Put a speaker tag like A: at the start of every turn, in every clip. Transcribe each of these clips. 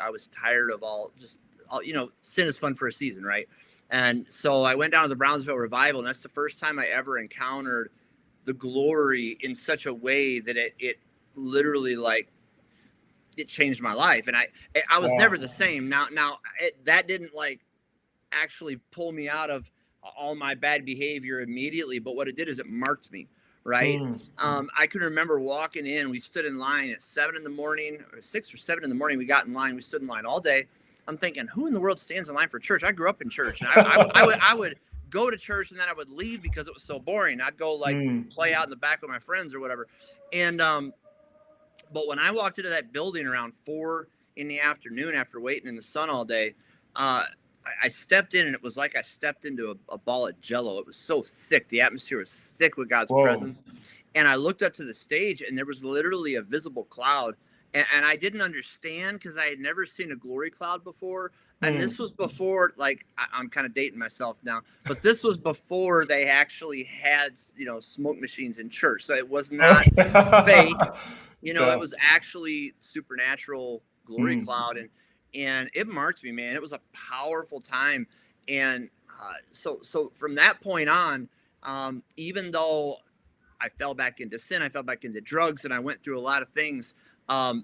A: I was tired of all, sin is fun for a season, right? And so I went down to the Brownsville Revival, and that's the first time I ever encountered the glory in such a way that it literally, like, it changed my life. And I was never the same. That didn't, like, actually pull me out of all my bad behavior immediately, but what it did is it marked me, right? I can remember walking in. We stood in line at 7 in the morning, or 6 or 7 in the morning. We got in line. We stood in line all day. I'm thinking, who in the world stands in line for church? I grew up in church, and I would go to church, and then I would leave because it was so boring. I'd go, like, play out in the back with my friends or whatever. And but when I walked into that building around 4 in the afternoon after waiting in the sun all day, I stepped in, and it was like I stepped into a ball of Jello. It was so thick. The atmosphere was thick with God's presence. And I looked up to the stage, and there was literally a visible cloud. And I didn't understand, because I had never seen a glory cloud before. And this was before, like, I'm kind of dating myself now, but this was before they actually had, smoke machines in church. So it was not fake. It was actually supernatural glory cloud. And it marked me, man. It was a powerful time. And so from that point on, even though I fell back into sin, I fell back into drugs, and I went through a lot of things, I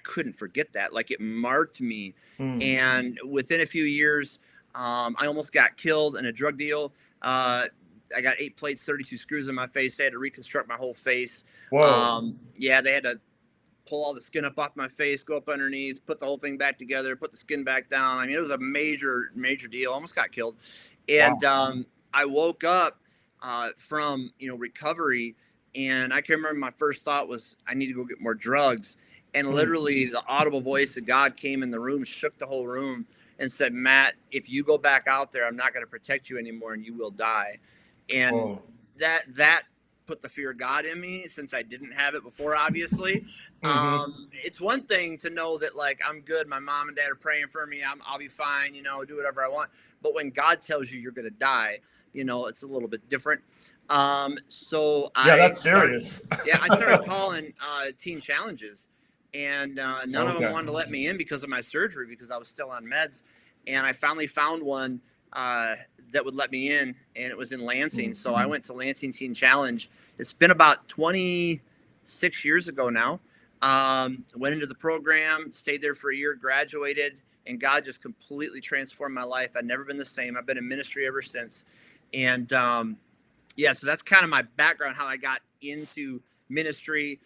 A: couldn't forget that. Like, it marked me. And within a few years, I almost got killed in a drug deal. I got 8 plates, 32 screws in my face. They had to reconstruct my whole face. They had to pull all the skin up off my face, go up underneath, put the whole thing back together, put the skin back down. I mean, it was a major, major deal. Almost got killed. And I woke up from, recovery, and I can remember my first thought was, I need to go get more drugs. And literally the audible voice of God came in the room, shook the whole room, and said, Matt, if you go back out there, I'm not going to protect you anymore, and you will die. And that put the fear of God in me, since I didn't have it before, obviously. It's one thing to know that, like, I'm good, my mom and dad are praying for me, I'll be fine, do whatever I want. But when God tells you you're going to die, it's a little bit different.
B: That's serious.
A: I started calling teen challenges, and none of them wanted to let me in because of my surgery, because I was still on meds. And I finally found one that would let me in, and it was in Lansing. So I went to Lansing Teen Challenge. It's been about 26 years ago now. Went into the program, stayed there for a year, graduated, and God just completely transformed my life. I've never been the same. I've been in ministry ever since. And so that's kind of my background, how I got into ministry.